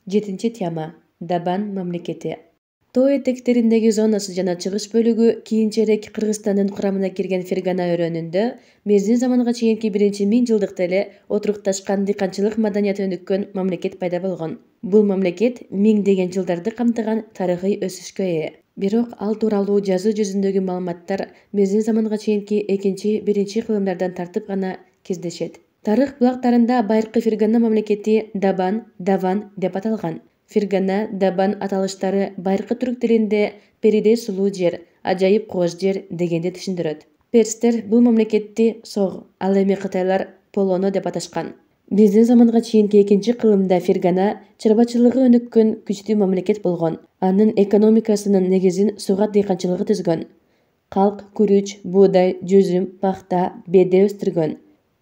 7 тема. Дабан мамлекети. Тоо этектериндеги зонасы жана чыгыш бөлүгү кийинчерээк Кыргызстандын курамына кирген Фергана өрөөнүндө биздин заманга чейинки 1.000 жылдыкта эле отурукташкан дыйканчылык маданияты өнүккөн мамлекет пайда болгон. Бул мамлекет миңдеген жылдарды камтыган тарыхый өсүшкө ээ. Бирок ал тууралуу жазуу жүзүндөгү маалыматтар биздин заманга чейинки 2-1 кылымдардан тартып гана кездешет. Тарых булактарында байыркы Фергана мамлекети Дабан, Даван деп аталган. Фергана, Дабан аталыштары байыркы түрк тилинде периде сулуу жер, ажайып кооз жер дегенди түшүндүрөт. Перстер бул мамлекетти Сог, ал эми кытайлар Полоно деп аташкан. Биздин заманга чейинки 2 кылымда Фергана чарбачылыгы өнүккөн күчтүү мамлекет болгон. Анын экономикасынын негизин сугат дыйканчылыгы түзгөн. Калк, күрүч, буудай, жүзүм, пахта, беде өстүргөн.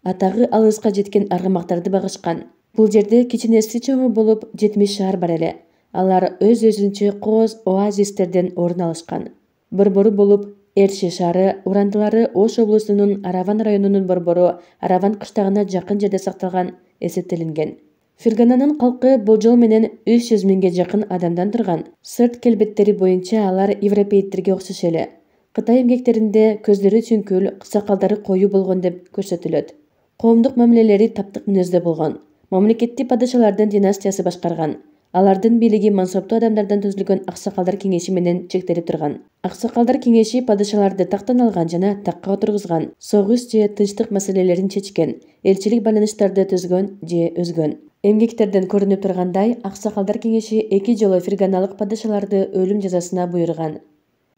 Атагы алыска жеткен аргамактарды багышкан. Бул жерде кичинеси чоңу болуп 70 шаар бар эле. Алар өз-өзүнчө кооз оазистерден орун алышкан. Борбору болуп Эрши шаары урандылары Ош облусунун Араван районунун борбору Араван кыштагына жакын жерде сакталган эсептелинген. Фергананын калкы болжол менен 300 миңге жакын адамдан турган. Сырт келбеттери боюнча алар европейттерге окшош эле. Кытай эмгектеринде көздөрү чүңкүл, сакалдары коюу болгон деп көрсөтүлөт. Коомдук мамилелери таптык мүнөздө болгон. Мамлекетти падышалардын династиясы башкарган. Алардын бийлиги мансаптуу адамдардан түзүлгөн Аксакалдар кеңеши менен чектелип турган. Аксакалдар кеңеши падышаларды тактан алган жана такка отургузган, согуш же тынчтык маселелерин чечкен, элчилик байланыштарды түзгөн же өзгөн. Эмгектерден көрүнүп тургандай, Аксакалдар кеңеши 2 жолу ферганалык падышаларды өлүм жазасына буйруган.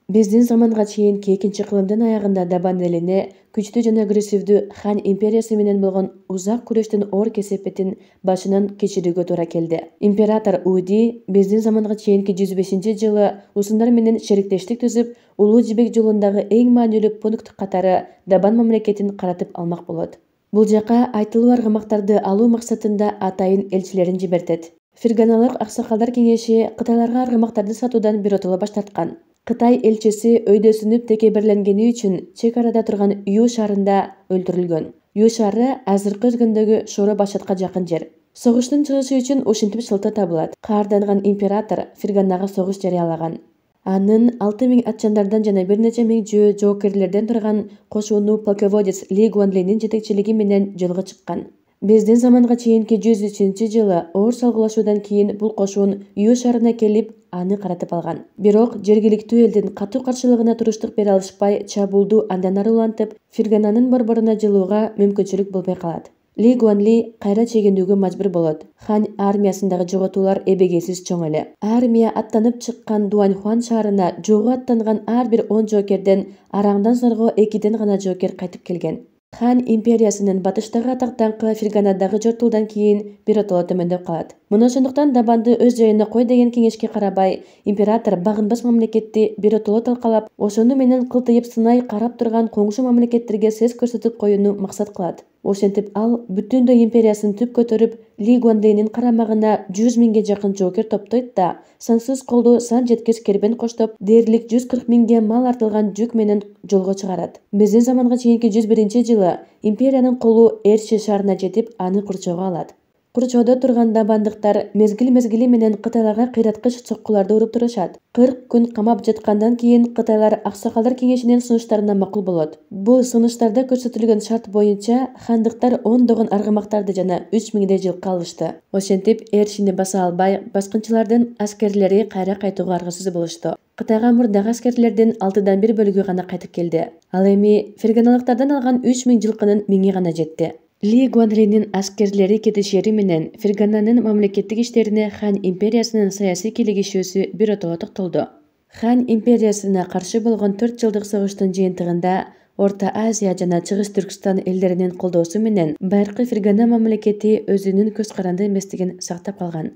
Биздин заманга чейинки 2 кылымдын аягында Дабан элине күчтүү жана агрессивдүү Хан империясы менен болгон узак күрөштүн оор кесепетин башынан кечирүүгө туура келди. Император Уди биздин заманга чейинки 105-жылы усундар менен шериктештик түзүп, Улуу Жибек жолундагы эң маанилүү пункт катары Дабан мамлекетин каратып алмак болот. Бул жака айтылуу аргамактарды алуу максатында атайын элчилерин жибертет. Ферганалык Аксакалдар кеңеши кытайларга аргамактарды сатуудан биротоло баш тарткан. Кытай элчиси өйдөсүнүп текеберленгени үчүн чек арада турган Ю шаарында өлтүрүлгөн. Ю шаары азыркы өзгөндөгү Шоро Башатка жакын жер. Согуштун чыгышы үчүн ушинтип шылтоо табылат. Каарданган император Ферганага согуш жарыялаган. Анын 6000 атчандардан жана бир нече миң жоокерлерден турган кошууну полководец Ли Гуанлинин жетекчилиги менен жолго чыккан. Биздин заманга чейинки 103-жылы оор салгылашуудан кийин бул кошуун Ю шаарына келип, аны каратып алган. Бирок жергиликтүү элдин катуу каршылыгына туруштук бере алышпай, чабуулду андан ары улантып, Фергананын борборуна жылууга мүмкүнчүлүк болбой калат. Ли Гуанли кайра чегиндүүгө мажбур болот. Хан армиясындагы жоготуулар эбегейсиз чоң эле. Армия аттанып чыккан Дуаньхуан шаарына жолго аттанган ар бир 10 жоокерден араңдан сорго 2ден гана жоокер кайтып келген. Хан империясынын батыштагы атак-даңкы Ферганадагы жортуулдан кийин биротоло төмөндөп калат. Муну ошондуктан Дабанды өз жайына кой деген кеңешке карабай, император багынбас мамлекетти биротоло талкалап, ошону менен кылтыйып сынай карап турган коңшу мамлекеттерге сөз көрсөтүп коюуну максат кылат. Ошентип ал бүтүндөй империясын түп көтөрүп, Ли Гуанлинин карамагына 100 миңге жакын жоокер топтойт да, сансыз колду сан жеткис кербен коштоп, дээрлик 140 миңге мал артылган жүк менен жолго чыгарат. Биздин заманга чейинки 101-жылы империянын колу Эрши шаарына жетип, аны курчоого алат. Курчоодо турган дабандыктар мезгил-мезгили менен кытайларга кыйраткыч соккуларды уруп турушат. 40 күн камап жаткандан кийин кытайлар Аксакалдар кеңешинин сунуштарына макул болот. Бул сунуштарда көрсөтүлгөн шарт боюнча хандыктар ондогон аргамактарды жана 3000 жылкы алышты. Ошентип Эршини баса албай, баскынчылардын аскерлери кайра кайтууга аргасыз болушту. Кытайга мурдагы аскерлердин 6дан 1 бөлүгү гана кайтып келди. Ал эми ферганалыктардан алган 3000 жылкынын 1000 гана жетти. Ли Гуанлинин аскерлери кетишери менен Фергананын мамлекеттик иштерине Хан империясынын саясий кийлигишүүсү биротоло токтолду. Хан империясына каршы болгон 4 жылдык согуштун жыйынтыгында Орто Азия жана Чыгыш Түркстан элдеринин колдоосу менен байыркы Фергана мамлекети өзүнүн көз каранды эместигин сактап калган.